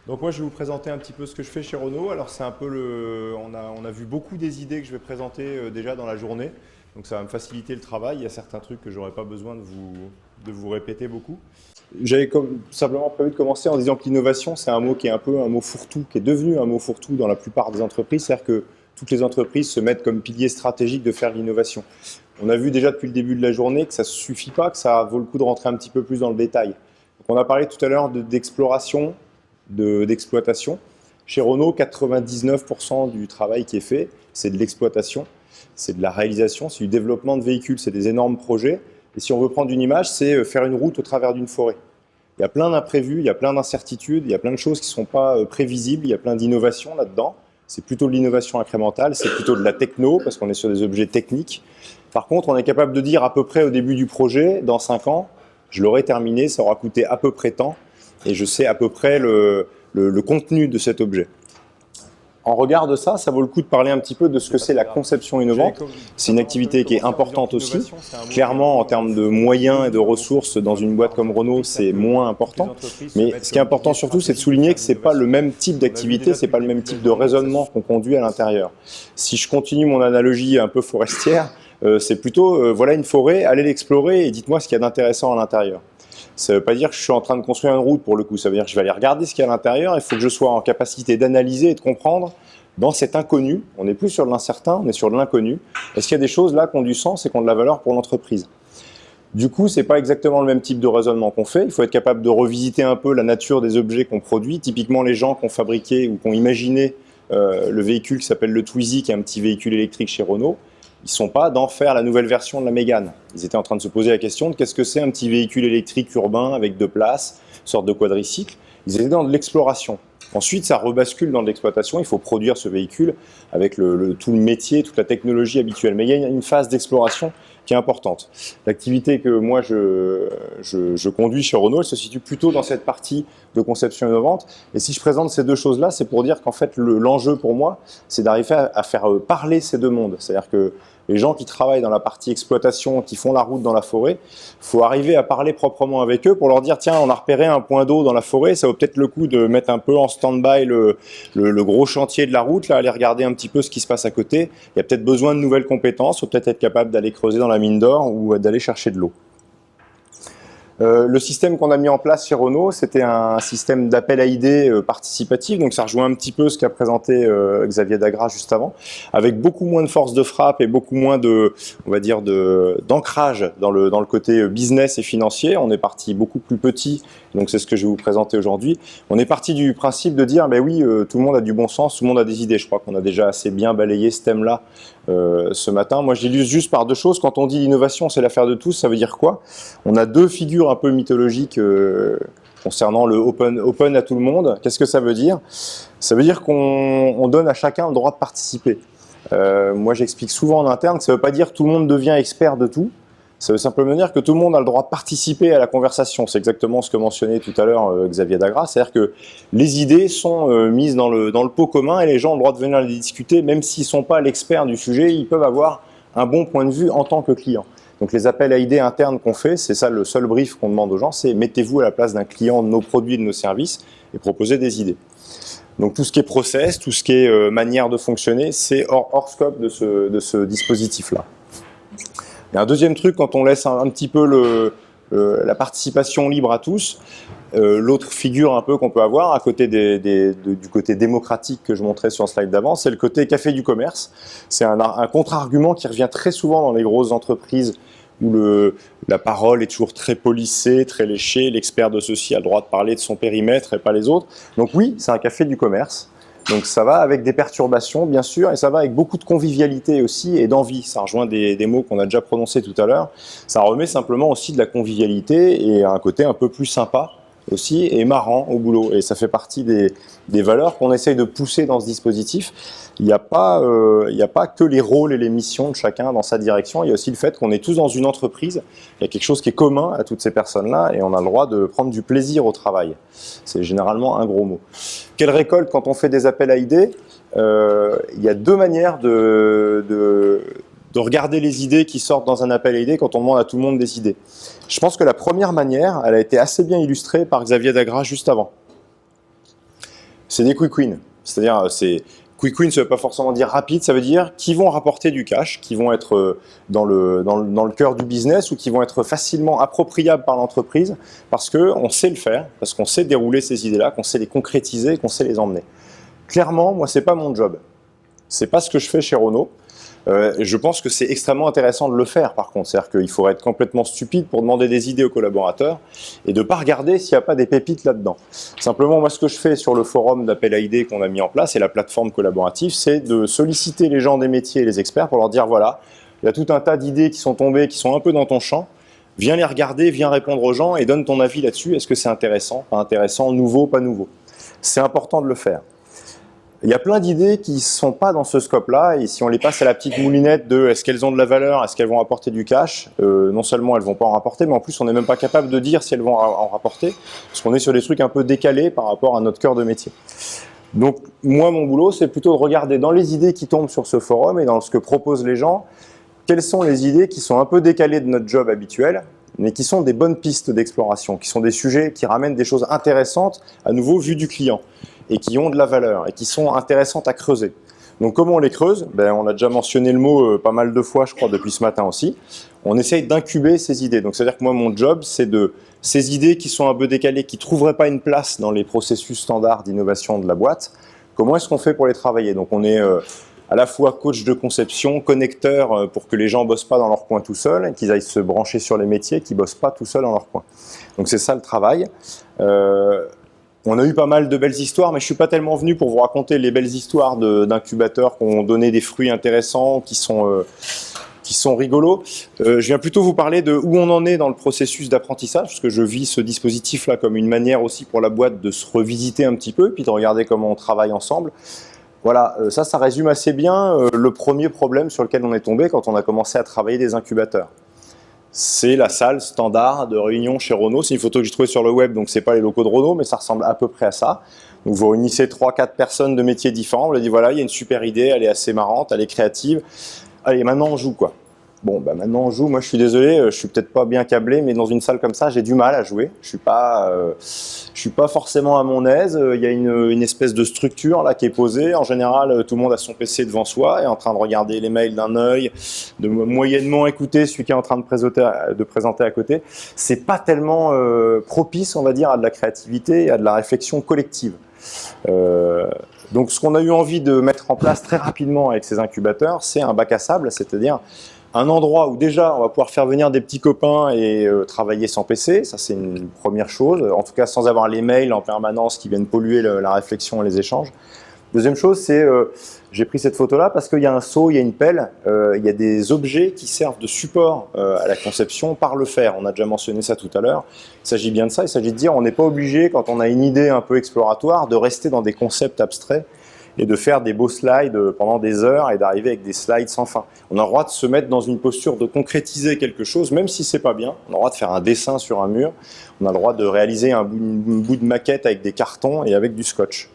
Donc moi je vais vous présenter un petit peu ce que je fais chez Renault. Alors c'est un peu on a vu beaucoup des idées que je vais présenter déjà dans la journée. Donc ça va me faciliter le travail. Il y a certains trucs que j'aurais pas besoin de vous répéter beaucoup. J'avais simplement prévu de commencer en disant que l'innovation c'est un mot qui est un peu un mot fourre-tout, qui est devenu un mot fourre-tout dans la plupart des entreprises. C'est-à-dire que toutes les entreprises se mettent comme pilier stratégique de faire l'innovation. On a vu déjà depuis le début de la journée que ça ne suffit pas, que ça vaut le coup de rentrer un petit peu plus dans le détail. Donc on a parlé tout à l'heure d'exploration, d'exploitation. Chez Renault, 99% du travail qui est fait, c'est de l'exploitation, c'est de la réalisation, c'est du développement de véhicules, c'est des énormes projets. Et si on veut prendre une image, c'est faire une route au travers d'une forêt. Il y a plein d'imprévus, il y a plein d'incertitudes, il y a plein de choses qui ne sont pas prévisibles, il y a plein d'innovations là-dedans. C'est plutôt de l'innovation incrémentale, c'est plutôt de la techno, parce qu'on est sur des objets techniques. Par contre, on est capable de dire à peu près au début du projet, dans 5 ans, je l'aurai terminé, ça aura coûté à peu près tant, et je sais à peu près le contenu de cet objet. En regard de ça, ça vaut le coup de parler un petit peu de ce que c'est la conception innovante. C'est une activité qui est importante aussi. Clairement, en termes de moyens et de ressources, dans une boîte comme Renault, c'est moins important. Mais ce qui est important surtout, c'est de souligner que ce n'est pas le même type d'activité, ce n'est pas le même type de raisonnement qu'on conduit à l'intérieur. Si je continue mon analogie un peu forestière, c'est plutôt, voilà une forêt, allez l'explorer et dites-moi ce qu'il y a d'intéressant à l'intérieur. Ça ne veut pas dire que je suis en train de construire une route pour le coup, ça veut dire que je vais aller regarder ce qu'il y a à l'intérieur, il faut que je sois en capacité d'analyser et de comprendre dans cet inconnu, on n'est plus sur de l'incertain, on est sur de l'inconnu, est-ce qu'il y a des choses là qui ont du sens et qui ont de la valeur pour l'entreprise. Du coup, ce n'est pas exactement le même type de raisonnement qu'on fait, il faut être capable de revisiter un peu la nature des objets qu'on produit, typiquement les gens qui ont fabriqué ou qui ont imaginé le véhicule qui s'appelle le Twizy, qui est un petit véhicule électrique chez Renault. Ils ne sont pas d'en faire la nouvelle version de la Mégane. Ils étaient en train de se poser la question de qu'est-ce que c'est un petit véhicule électrique urbain avec 2 places, une sorte de quadricycle. Ils étaient dans de l'exploration. Ensuite, ça rebascule dans de l'exploitation. Il faut produire ce véhicule avec tout le métier, toute la technologie habituelle. Mais il y a une phase d'exploration qui est importante. L'activité que moi je conduis chez Renault, elle se situe plutôt dans cette partie de conception innovante. Et si je présente ces deux choses-là, c'est pour dire qu'en fait, l'enjeu pour moi, c'est d'arriver à faire parler ces deux mondes. C'est-à-dire que les gens qui travaillent dans la partie exploitation, qui font la route dans la forêt, il faut arriver à parler proprement avec eux pour leur dire tiens, on a repéré un point d'eau dans la forêt, ça vaut peut-être le coup de mettre un peu en stand-by le gros chantier de la route, là, aller regarder un petit peu ce qui se passe à côté. Il y a peut-être besoin de nouvelles compétences, il faut peut-être être capable d'aller creuser dans la mine d'or ou d'aller chercher de l'eau. Le système qu'on a mis en place chez Renault, c'était un système d'appel à idées participatif, donc ça rejoint un petit peu ce qu'a présenté Xavier Dagras juste avant, avec beaucoup moins de force de frappe et beaucoup moins on va dire d'ancrage dans le côté business et financier. On est parti beaucoup plus petit, donc c'est ce que je vais vous présenter aujourd'hui. On est parti du principe de dire, ben oui, tout le monde a du bon sens, tout le monde a des idées. Je crois qu'on a déjà assez bien balayé ce thème-là ce matin. Moi, je l'illustre juste par deux choses. Quand on dit l'innovation, c'est l'affaire de tous, ça veut dire quoi? On a deux figures un peu mythologiques concernant le open à tout le monde. Qu'est-ce que ça veut dire? Ça veut dire qu'on donne à chacun le droit de participer. Moi, j'explique souvent en interne que ça ne veut pas dire que tout le monde devient expert de tout. Ça veut simplement dire que tout le monde a le droit de participer à la conversation. C'est exactement ce que mentionnait tout à l'heure Xavier Dagras. C'est-à-dire que les idées sont mises dans le pot commun et les gens ont le droit de venir les discuter. Même s'ils ne sont pas l'expert du sujet, ils peuvent avoir un bon point de vue en tant que client. Donc les appels à idées internes qu'on fait, c'est ça le seul brief qu'on demande aux gens, c'est mettez-vous à la place d'un client de nos produits et de nos services et proposez des idées. Donc tout ce qui est process, tout ce qui est manière de fonctionner, c'est hors scope de ce dispositif-là. Il y a un deuxième truc, quand on laisse un petit peu la participation libre à tous, l'autre figure un peu qu'on peut avoir, à côté du côté démocratique que je montrais sur le slide d'avant, c'est le côté café du commerce. C'est un contre-argument qui revient très souvent dans les grosses entreprises où la parole est toujours très policée, très léchée, l'expert de ceci a le droit de parler de son périmètre et pas les autres. Donc oui, c'est un café du commerce. Donc ça va avec des perturbations, bien sûr, et ça va avec beaucoup de convivialité aussi et d'envie. Ça rejoint des mots qu'on a déjà prononcés tout à l'heure. Ça remet simplement aussi de la convivialité et un côté un peu plus sympa aussi et marrant au boulot. Et ça fait partie des valeurs qu'on essaye de pousser dans ce dispositif. Il n'y a pas que les rôles et les missions de chacun dans sa direction. Il y a aussi le fait qu'on est tous dans une entreprise. Il y a quelque chose qui est commun à toutes ces personnes-là et on a le droit de prendre du plaisir au travail. C'est généralement un gros mot. Quelle récolte quand on fait des appels à idées? Il y a deux manières de regarder les idées qui sortent dans un appel à idées quand on demande à tout le monde des idées. Je pense que la première manière, elle a été assez bien illustrée par Xavier Dagras juste avant. c'est des quick wins. C'est-à-dire, quick win, ça ne veut pas forcément dire rapide, ça veut dire qui vont rapporter du cash, qui vont être dans le cœur du business ou qui vont être facilement appropriables par l'entreprise parce qu'on sait le faire, parce qu'on sait dérouler ces idées-là, qu'on sait les concrétiser, qu'on sait les emmener. Clairement, moi, ce n'est pas mon job. Ce n'est pas ce que je fais chez Renault. Je pense que c'est extrêmement intéressant de le faire, par contre. C'est-à-dire qu'il faudrait être complètement stupide pour demander des idées aux collaborateurs et de ne pas regarder s'il n'y a pas des pépites là-dedans. Simplement, moi, ce que je fais sur le forum d'appel à idées qu'on a mis en place et la plateforme collaborative, c'est de solliciter les gens des métiers et les experts pour leur dire, voilà, il y a tout un tas d'idées qui sont tombées, qui sont un peu dans ton champ. Viens les regarder, viens répondre aux gens et donne ton avis là-dessus. Est-ce que c'est intéressant, pas intéressant, nouveau, pas nouveau? C'est important de le faire. Il y a plein d'idées qui ne sont pas dans ce scope-là, et si on les passe à la petite moulinette de est-ce qu'elles ont de la valeur, est-ce qu'elles vont apporter du cash, non seulement elles ne vont pas en rapporter, mais en plus on n'est même pas capable de dire si elles vont en rapporter, parce qu'on est sur des trucs un peu décalés par rapport à notre cœur de métier. Donc moi, mon boulot, c'est plutôt de regarder dans les idées qui tombent sur ce forum et dans ce que proposent les gens, quelles sont les idées qui sont un peu décalées de notre job habituel, mais qui sont des bonnes pistes d'exploration, qui sont des sujets qui ramènent des choses intéressantes, à nouveau, vues du client, et qui ont de la valeur, et qui sont intéressantes à creuser. Donc comment on les creuse? On a déjà mentionné le mot pas mal de fois, je crois, depuis ce matin aussi. On essaye d'incuber ces idées. Donc c'est-à-dire que moi, mon job, c'est de ces idées qui sont un peu décalées, qui ne trouveraient pas une place dans les processus standards d'innovation de la boîte, comment est-ce qu'on fait pour les travailler? Donc on est à la fois coach de conception, connecteur pour que les gens ne bossent pas dans leur coin tout seuls, qu'ils aillent se brancher sur les métiers, qu'ils ne bossent pas tout seuls dans leur coin. Donc c'est ça le travail. On a eu pas mal de belles histoires, mais je ne suis pas tellement venu pour vous raconter les belles histoires d'incubateurs qui ont donné des fruits intéressants, qui sont rigolos. Je viens plutôt vous parler de où on en est dans le processus d'apprentissage, parce que je vis ce dispositif-là comme une manière aussi pour la boîte de se revisiter un petit peu, puis de regarder comment on travaille ensemble. Voilà, ça résume assez bien le premier problème sur lequel on est tombé quand on a commencé à travailler des incubateurs. C'est la salle standard de réunion chez Renault. C'est une photo que j'ai trouvée sur le web, donc ce n'est pas les locaux de Renault, mais ça ressemble à peu près à ça. Donc vous réunissez 3-4 personnes de métiers différents, vous leur dites voilà, il y a une super idée, elle est assez marrante, elle est créative. Allez, maintenant on joue quoi. Bon, maintenant on joue. Moi, je suis désolé, je suis peut-être pas bien câblé, mais dans une salle comme ça, j'ai du mal à jouer. Je suis pas forcément à mon aise. Il y a une espèce de structure là qui est posée. En général, tout le monde a son PC devant soi et est en train de regarder les mails d'un œil, de moyennement écouter celui qui est en train de présenter à côté. C'est pas tellement propice, on va dire, à de la créativité et à de la réflexion collective. Donc, ce qu'on a eu envie de mettre en place très rapidement avec ces incubateurs, c'est un bac à sable, c'est-à-dire un endroit où déjà on va pouvoir faire venir des petits copains et travailler sans PC, ça c'est une première chose, en tout cas sans avoir les mails en permanence qui viennent polluer la réflexion et les échanges. Deuxième chose, c'est j'ai pris cette photo-là parce qu'il y a un seau, il y a une pelle, il y a des objets qui servent de support à la conception par le fer. On a déjà mentionné ça tout à l'heure. Il s'agit bien de ça, il s'agit de dire on n'est pas obligé, quand on a une idée un peu exploratoire, de rester dans des concepts abstraits et de faire des beaux slides pendant des heures et d'arriver avec des slides sans fin. On a le droit de se mettre dans une posture de concrétiser quelque chose, même si c'est pas bien. On a le droit de faire un dessin sur un mur. On a le droit de réaliser un bout de maquette avec des cartons et avec du scotch.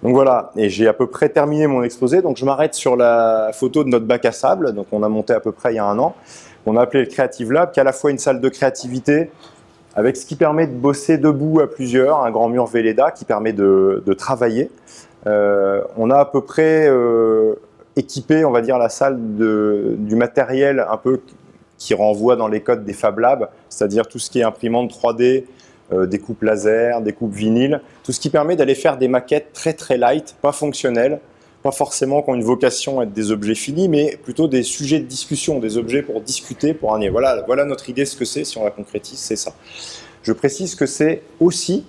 Donc voilà, et j'ai à peu près terminé mon exposé. Donc je m'arrête sur la photo de notre bac à sable. Donc on a monté à peu près il y a 1 an. On a appelé le Creative Lab, qui est à la fois une salle de créativité, avec ce qui permet de bosser debout à plusieurs, un grand mur Velleda qui permet de travailler. On a à peu près équipé, on va dire, la salle du matériel un peu qui renvoie dans les codes des Fab Labs, c'est-à-dire tout ce qui est imprimante 3D, découpe laser, découpe vinyle, tout ce qui permet d'aller faire des maquettes très très light, pas fonctionnelles, pas forcément qui ont une vocation à être des objets finis, mais plutôt des sujets de discussion, des objets pour discuter, pour un. Voilà notre idée, ce que c'est, si on la concrétise, c'est ça. Je précise que c'est aussi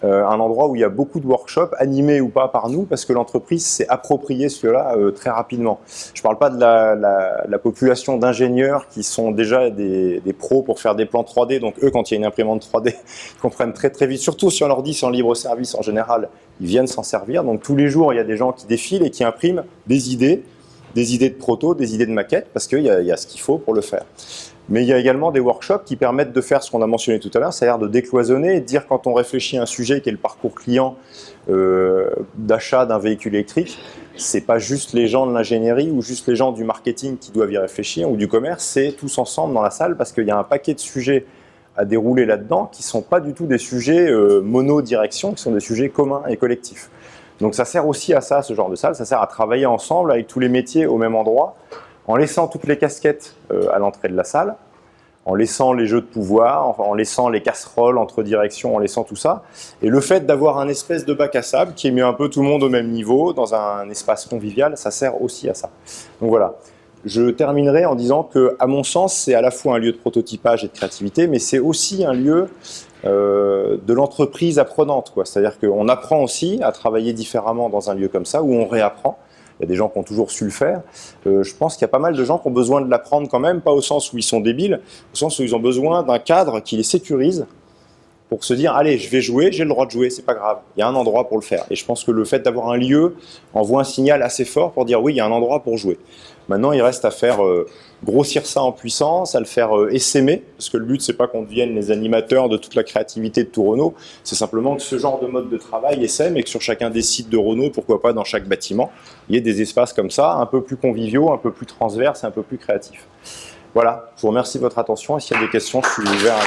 un endroit où il y a beaucoup de workshops, animés ou pas par nous, parce que l'entreprise s'est approprié cela très rapidement. Je ne parle pas de la population d'ingénieurs qui sont déjà des pros pour faire des plans 3D, donc eux, quand il y a une imprimante 3D, ils comprennent très très vite, surtout si on leur dit c'est en libre service en général, ils viennent s'en servir. Donc tous les jours, il y a des gens qui défilent et qui impriment des idées de proto, des idées de maquettes, parce qu'il y a ce qu'il faut pour le faire. Mais il y a également des workshops qui permettent de faire ce qu'on a mentionné tout à l'heure, c'est-à-dire de décloisonner et de dire quand on réfléchit à un sujet qui est le parcours client d'achat d'un véhicule électrique, c'est pas juste les gens de l'ingénierie ou juste les gens du marketing qui doivent y réfléchir ou du commerce, c'est tous ensemble dans la salle parce qu'il y a un paquet de sujets à dérouler là-dedans qui ne sont pas du tout des sujets monodirection, qui sont des sujets communs et collectifs. Donc ça sert aussi à ça, ce genre de salle. Ça sert à travailler ensemble avec tous les métiers au même endroit, en laissant toutes les casquettes à l'entrée de la salle, en laissant les jeux de pouvoir, en laissant les casseroles entre directions, en laissant tout ça. Et le fait d'avoir un espèce de bac à sable qui met un peu tout le monde au même niveau, dans un espace convivial, ça sert aussi à ça. Donc voilà. Je terminerai en disant que, à mon sens, c'est à la fois un lieu de prototypage et de créativité, mais c'est aussi un lieu de l'entreprise apprenante, quoi. C'est-à-dire qu'on apprend aussi à travailler différemment dans un lieu comme ça, où on réapprend. Il y a des gens qui ont toujours su le faire. Je pense qu'il y a pas mal de gens qui ont besoin de l'apprendre quand même, pas au sens où ils sont débiles, au sens où ils ont besoin d'un cadre qui les sécurise pour se dire, allez, je vais jouer, j'ai le droit de jouer, c'est pas grave. Il y a un endroit pour le faire. Et je pense que le fait d'avoir un lieu envoie un signal assez fort pour dire, oui, il y a un endroit pour jouer. Maintenant, il reste à faire grossir ça en puissance, à le faire essaimer, parce que le but, c'est pas qu'on devienne les animateurs de toute la créativité de tout Renault, c'est simplement que ce genre de mode de travail essaime et que sur chacun des sites de Renault, pourquoi pas dans chaque bâtiment, il y ait des espaces comme ça, un peu plus conviviaux, un peu plus transverses et un peu plus créatifs. Voilà, je vous remercie de votre attention et s'il y a des questions, je suis ouvert à